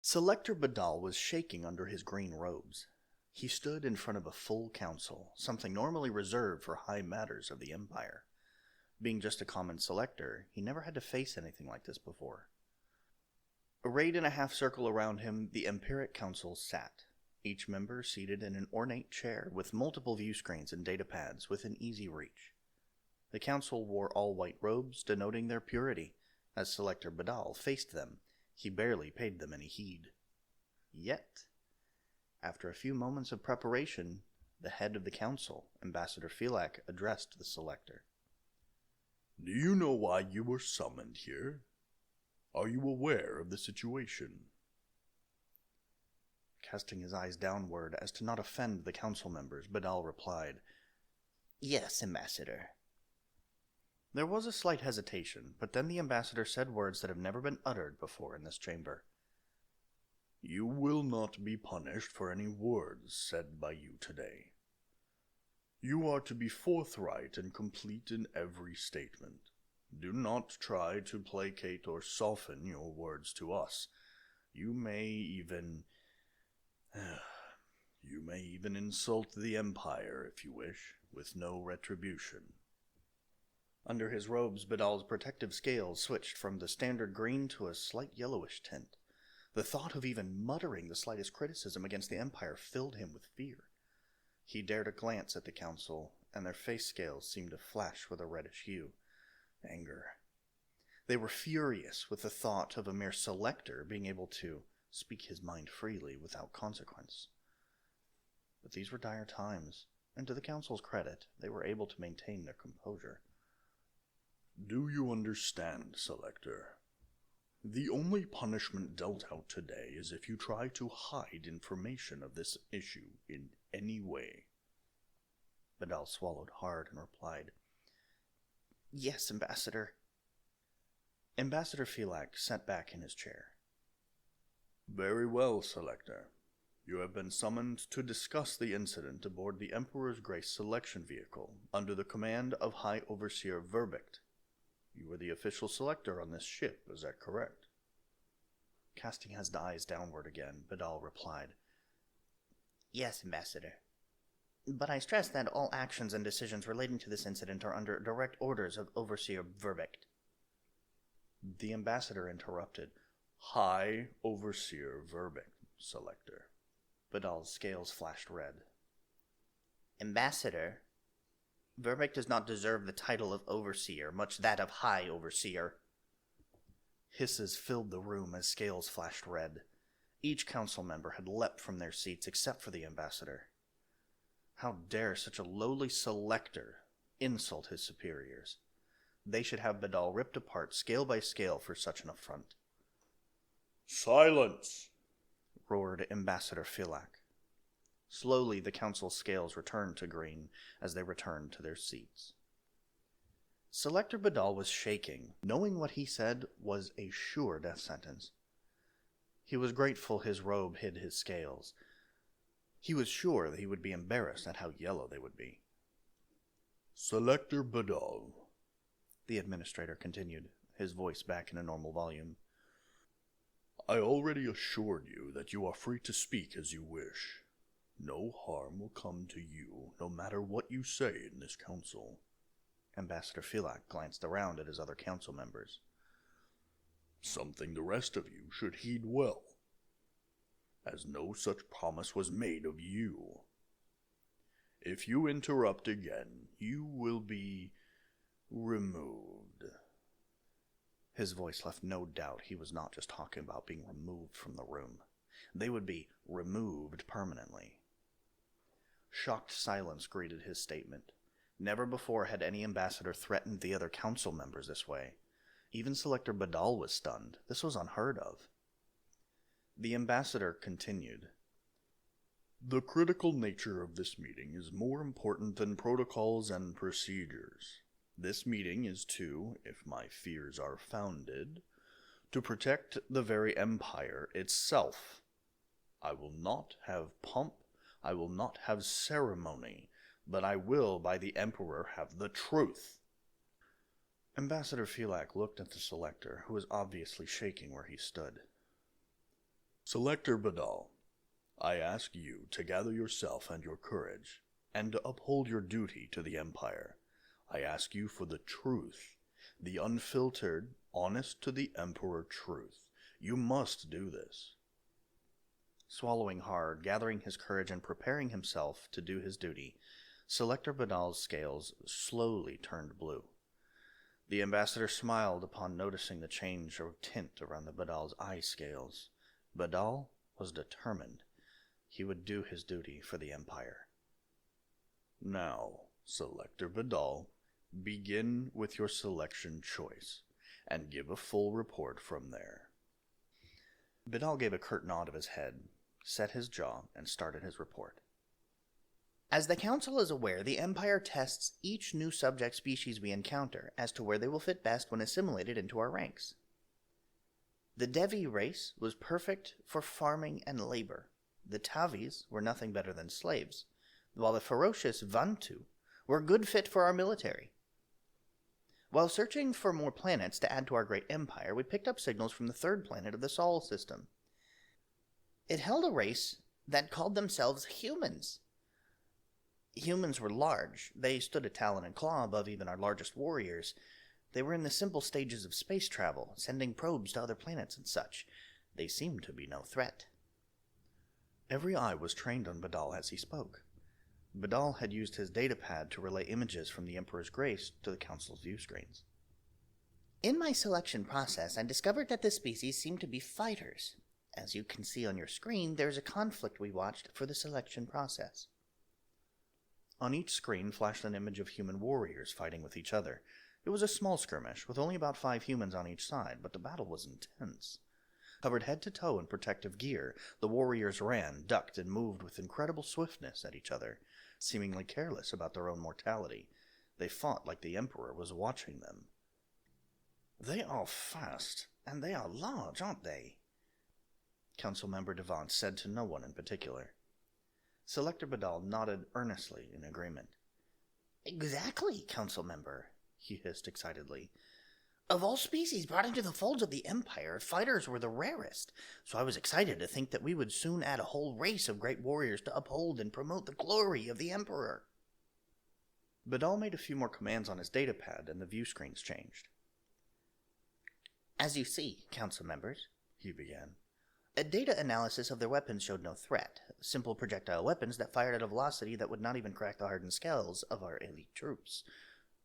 Selector Badal was shaking under his green robes. He stood in front of a full council, something normally reserved for high matters of the Empire. Being just a common selector, he never had to face anything like this before. Arrayed in a half-circle around him, the Empiric Council sat, each member seated in an ornate chair with multiple view screens and data pads within easy reach. The council wore all white robes, denoting their purity. As Selector Badal faced them, he barely paid them any heed. Yet, after a few moments of preparation, the head of the council, Ambassador Filak, addressed the selector. Do you know why you were summoned here? Are you aware of the situation? Casting his eyes downward as to not offend the council members, Badal replied, Yes, Ambassador. There was a slight hesitation, but then the ambassador said words that have never been uttered before in this chamber. You will not be punished for any words said by you today. You are to be forthright and complete in every statement. Do not try to placate or soften your words to us. You may even insult the Empire if you wish, with no retribution. Under his robes, Badal's protective scales switched from the standard green to a slight yellowish tint. The thought of even muttering the slightest criticism against the Empire filled him with fear. He dared a glance at the council, and their face scales seemed to flash with a reddish hue. Anger. They were furious with the thought of a mere selector being able to speak his mind freely without consequence. But these were dire times, and to the council's credit, they were able to maintain their composure. Do you understand, Selector? The only punishment dealt out today is if you try to hide information of this issue in any way. Badal swallowed hard and replied, Yes, Ambassador. Ambassador Filak sat back in his chair. Very well, Selector. You have been summoned to discuss the incident aboard the Emperor's Grace selection vehicle under the command of High Overseer Verbicht. You are the official selector on this ship, is that correct? Casting his eyes downward again, Badal replied, Yes, Ambassador. But I stress that all actions and decisions relating to this incident are under direct orders of Overseer Verbicht. The ambassador interrupted. High Overseer Verbicht, Selector. Badal's scales flashed red. Ambassador, Verbicht does not deserve the title of Overseer, much that of High Overseer. Hisses filled the room as scales flashed red. Each council member had leapt from their seats except for the ambassador. How dare such a lowly selector insult his superiors? They should have Badal ripped apart scale by scale for such an affront. Silence! Roared Ambassador Filak. Slowly the council's scales returned to green as they returned to their seats. Selector Badal was shaking, knowing what he said was a sure death sentence. He was grateful his robe hid his scales. He was sure that he would be embarrassed at how yellow they would be. Selector Badal, the administrator continued, his voice back in a normal volume. I already assured you that you are free to speak as you wish. No harm will come to you, no matter what you say in this council. Ambassador Filak glanced around at his other council members. Something the rest of you should heed well, as no such promise was made of you. If you interrupt again, you will be removed. His voice left no doubt he was not just talking about being removed from the room. They would be removed permanently. Shocked silence greeted his statement. Never before had any ambassador threatened the other council members this way. Even Selector Badal was stunned. This was unheard of. The ambassador continued. The critical nature of this meeting is more important than protocols and procedures. This meeting is to, if my fears are founded, to protect the very empire itself. I will not have pomp, I will not have ceremony, but I will, by the Emperor, have the truth. Ambassador Filak looked at the selector, who was obviously shaking where he stood. Selector Badal, I ask you to gather yourself and your courage, and to uphold your duty to the Empire. I ask you for the truth, the unfiltered, honest to the Emperor truth. You must do this. Swallowing hard, gathering his courage, and preparing himself to do his duty, Selector Badal's scales slowly turned blue. The ambassador smiled upon noticing the change of tint around the Badal's eye scales. Badal was determined. He would do his duty for the Empire. Now, Selector Badal, begin with your selection choice, and give a full report from there. Badal gave a curt nod of his head, set his jaw, and started his report. As the Council is aware, the Empire tests each new subject species we encounter as to where they will fit best when assimilated into our ranks. The Devi race was perfect for farming and labor. The Tavis were nothing better than slaves, while the ferocious Vantu were a good fit for our military. While searching for more planets to add to our great empire, we picked up signals from the third planet of the Sol system. It held a race that called themselves humans. Humans were large. They stood a talon and claw above even our largest warriors. They were in the simple stages of space travel, sending probes to other planets and such. They seemed to be no threat. Every eye was trained on Badal as he spoke. Badal had used his datapad to relay images from the Emperor's grace to the Council's view screens. In my selection process, I discovered that this species seemed to be fighters. As you can see on your screen, there's a conflict we watched for the selection process. On each screen flashed an image of human warriors fighting with each other. It was a small skirmish, with only about 5 humans on each side, but the battle was intense. Covered head to toe in protective gear, the warriors ran, ducked, and moved with incredible swiftness at each other, seemingly careless about their own mortality. They fought like the Emperor was watching them. They are fast, and they are large, aren't they? Councilmember Devant said to no one in particular. Selector Badal nodded earnestly in agreement. Exactly, Councilmember, he hissed excitedly. Of all species brought into the folds of the Empire, fighters were the rarest, so I was excited to think that we would soon add a whole race of great warriors to uphold and promote the glory of the Emperor. Badal made a few more commands on his datapad, and the view screens changed. As you see, Council members, he began, a data analysis of their weapons showed no threat, simple projectile weapons that fired at a velocity that would not even crack the hardened skulls of our elite troops.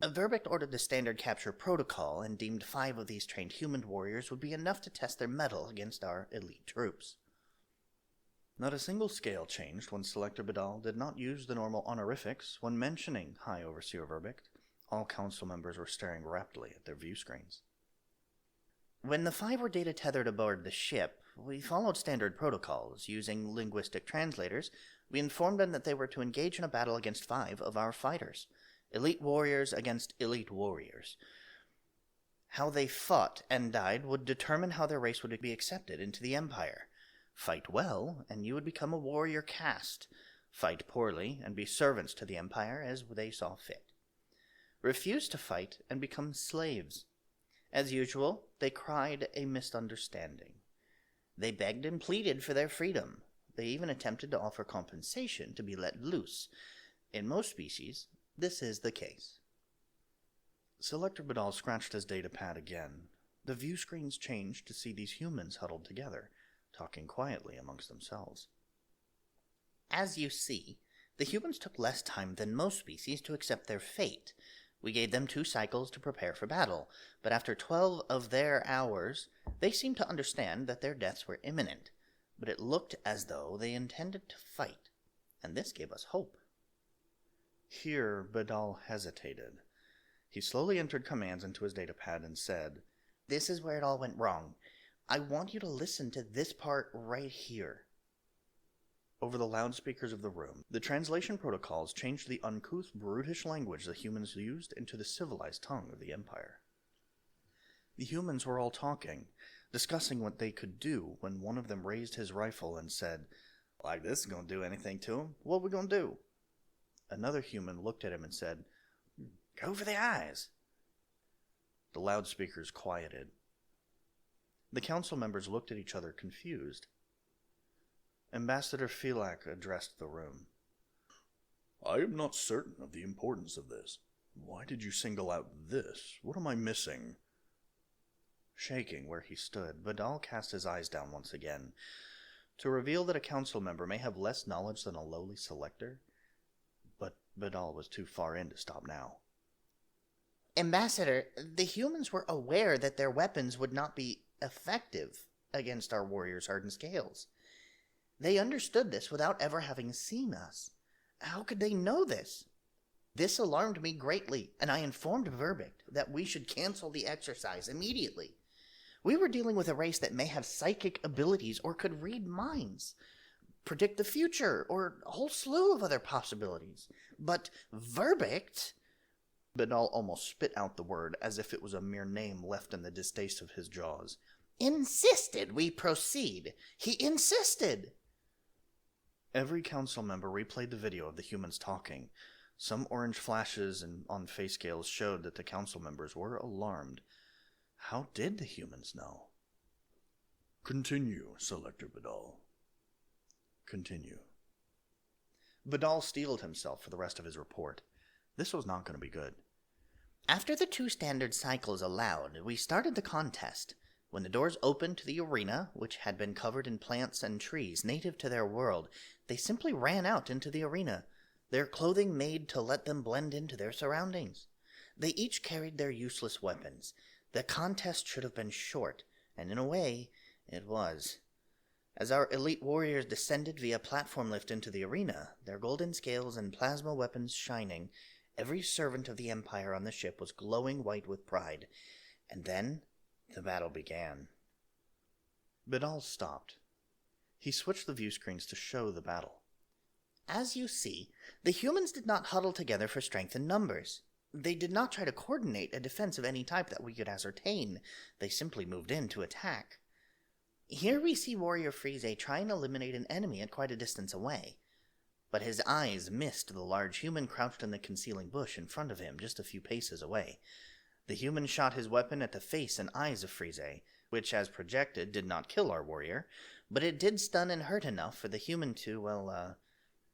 Verbict ordered the standard capture protocol and deemed 5 of these trained human warriors would be enough to test their mettle against our elite troops. Not a single scale changed when Selector Badal did not use the normal honorifics when mentioning High Overseer Verbict. All council members were staring raptly at their view screens. When the 5 were data tethered aboard the ship, we followed standard protocols. Using linguistic translators, we informed them that they were to engage in a battle against 5 of our fighters. Elite warriors against elite warriors. How they fought and died would determine how their race would be accepted into the Empire. Fight well, and you would become a warrior caste. Fight poorly, and be servants to the Empire as they saw fit. Refuse to fight, and become slaves. As usual, they cried a misunderstanding. They begged and pleaded for their freedom. They even attempted to offer compensation to be let loose. In most species, this is the case. Selector Badal scratched his datapad again. The view screens changed to see these humans huddled together, talking quietly amongst themselves. As you see, the humans took less time than most species to accept their fate. We gave them 2 cycles to prepare for battle, but after 12 of their hours, they seemed to understand that their deaths were imminent. But it looked as though they intended to fight, and this gave us hope. Here, Badal hesitated. He slowly entered commands into his datapad and said, This is where it all went wrong. I want you to listen to this part right here. Over the loudspeakers of the room, the translation protocols changed the uncouth, brutish language the humans used into the civilized tongue of the Empire. The humans were all talking, discussing what they could do when one of them raised his rifle and said, Like this is going to do anything to him. What are we going to do? Another human looked at him and said, Go for the eyes. The loudspeakers quieted. The council members looked at each other confused. Ambassador Filak addressed the room. I am not certain of the importance of this. Why did you single out this? What am I missing? Shaking where he stood, Vidal cast his eyes down once again, to reveal that a council member may have less knowledge than a lowly selector. But Vidal was too far in to stop now. Ambassador, the humans were aware that their weapons would not be effective against our warriors' hardened scales. They understood this without ever having seen us. How could they know this? This alarmed me greatly, and I informed Verbict that we should cancel the exercise immediately. We were dealing with a race that may have psychic abilities or could read minds, predict the future, or a whole slew of other possibilities. But Verbict... Vidal almost spit out the word as if it was a mere name left in the distaste of his jaws. Insisted we proceed. He insisted. Every council member replayed the video of the humans talking. Some orange flashes on face scales showed that the council members were alarmed. How did the humans know? Continue, Selector Vidal. Continue. Vidal steeled himself for the rest of his report. This was not going to be good. After the 2 standard cycles allowed, we started the contest. When the doors opened to the arena, which had been covered in plants and trees native to their world, they simply ran out into the arena, their clothing made to let them blend into their surroundings. They each carried their useless weapons. The contest should have been short, and in a way, it was. As our elite warriors descended via platform lift into the arena, their golden scales and plasma weapons shining, every servant of the Empire on the ship was glowing white with pride. And then, the battle began. Vidal stopped. He switched the view screens to show the battle. As you see, the humans did not huddle together for strength in numbers. They did not try to coordinate a defense of any type that we could ascertain. They simply moved in to attack. Here we see Warrior Frieze try and eliminate an enemy at quite a distance away. But his eyes missed the large human crouched in the concealing bush in front of him just a few paces away. The human shot his weapon at the face and eyes of Frieze, which, as projected, did not kill our warrior, but it did stun and hurt enough for the human to,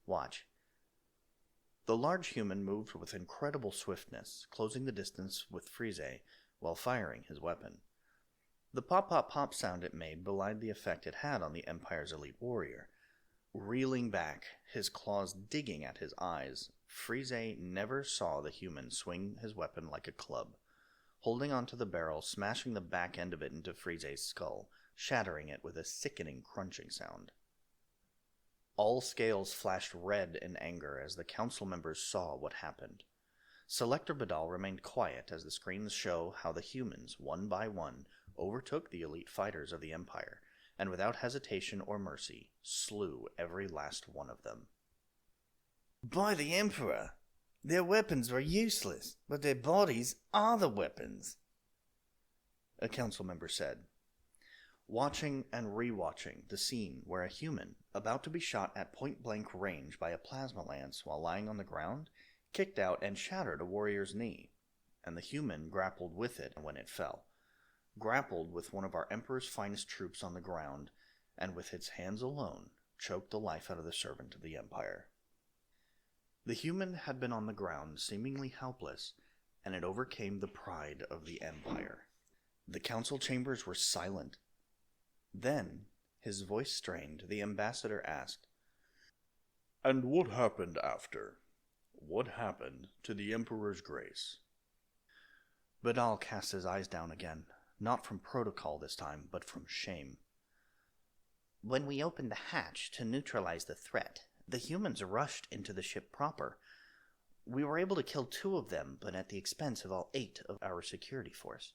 watch. The large human moved with incredible swiftness, closing the distance with Frieze while firing his weapon. The pop-pop-pop sound it made belied the effect it had on the Empire's elite warrior. Reeling back, his claws digging at his eyes, Frieze never saw the human swing his weapon like a club, holding onto the barrel, smashing the back end of it into Frieze's skull, shattering it with a sickening crunching sound. All scales flashed red in anger as the council members saw what happened. Selector Vidal remained quiet as the screens show how the humans, one by one, overtook the elite fighters of the Empire, and without hesitation or mercy, slew every last one of them. By the Emperor! Their weapons were useless, but their bodies are the weapons, a council member said, watching and rewatching the scene where a human, about to be shot at point-blank range by a plasma lance while lying on the ground, kicked out and shattered a warrior's knee, and the human grappled with it when it fell, grappled with one of our Emperor's finest troops on the ground, and with its hands alone choked the life out of the servant of the Empire. The human had been on the ground, seemingly helpless, and it overcame the pride of the Empire. The council chambers were silent. Then, his voice strained, the ambassador asked, "And what happened after? What happened to the Emperor's grace?" Vidal cast his eyes down again, not from protocol this time, but from shame. When we opened the hatch to neutralize the threat, the humans rushed into the ship proper. We were able to kill 2 of them, but at the expense of all 8 of our security force.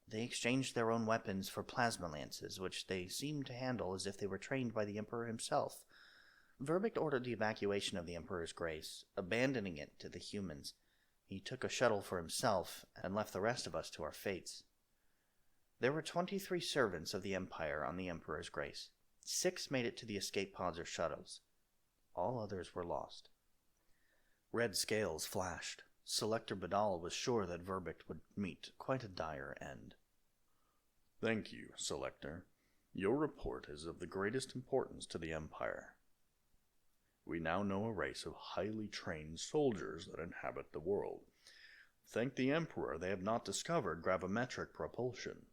They exchanged their own weapons for plasma lances, which they seemed to handle as if they were trained by the Emperor himself. Verbict ordered the evacuation of the Emperor's grace, abandoning it to the humans. He took a shuttle for himself and left the rest of us to our fates. There were 23 servants of the Empire on the Emperor's grace. 6 made it to the escape pods or shuttles. All others were lost. Red scales flashed. Selector Vidal was sure that Verbict would meet quite a dire end. "Thank you, Selector. Your report is of the greatest importance to the Empire. We now know a race of highly trained soldiers that inhabit the world. Thank the Emperor they have not discovered gravimetric propulsion.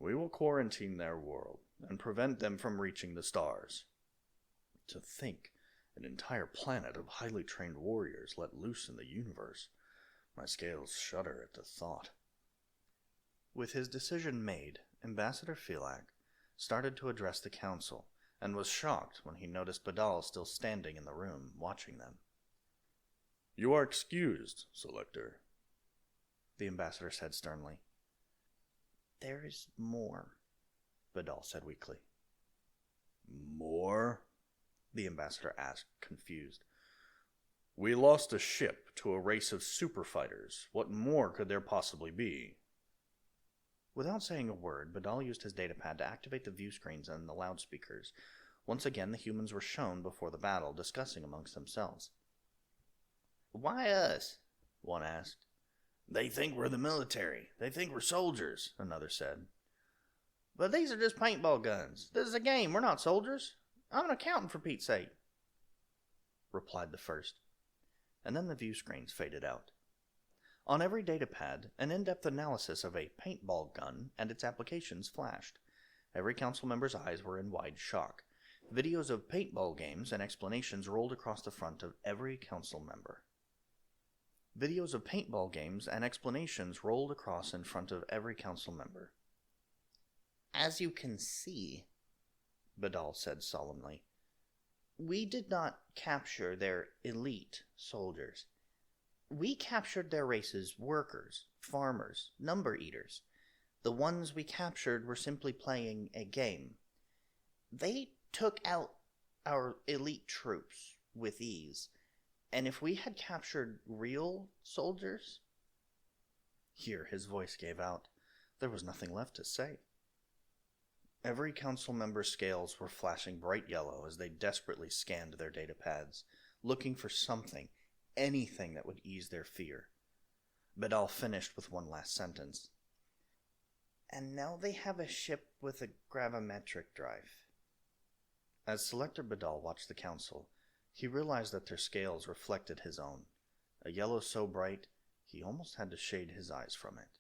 We will quarantine their world and prevent them from reaching the stars. To think, an entire planet of highly trained warriors let loose in the universe. My scales shudder at the thought. With his decision made, Ambassador Phelak started to address the council, and was shocked when he noticed Badal still standing in the room, watching them. You are excused, Selector, the ambassador said sternly. There is more, Badal said weakly. More? The ambassador asked, confused. We lost a ship to a race of superfighters. What more could there possibly be? Without saying a word, Badal used his datapad to activate the view screens and the loudspeakers. Once again, the humans were shown before the battle, discussing amongst themselves. Why us? One asked. They think we're the military. They think we're soldiers, another said. But these are just paintball guns. This is a game. We're not soldiers. I'm an accountant, for Pete's sake, replied the first. And then the view screens faded out. On every datapad, an in-depth analysis of a paintball gun and its applications flashed. Every council member's eyes were in wide shock. Videos of paintball games and explanations rolled across the front of every council member. Videos of paintball games and explanations rolled across in front of every council member. As you can see, Badal said solemnly, we did not capture their elite soldiers. We captured their race's workers, farmers, number eaters. The ones we captured were simply playing a game. They took out our elite troops with ease, and if we had captured real soldiers... Here his voice gave out. There was nothing left to say. Every council member's scales were flashing bright yellow as they desperately scanned their datapads, looking for something, anything that would ease their fear. Badal finished with one last sentence. And now they have a ship with a gravimetric drive. As Selector Badal watched the council, he realized that their scales reflected his own, a yellow so bright he almost had to shade his eyes from it.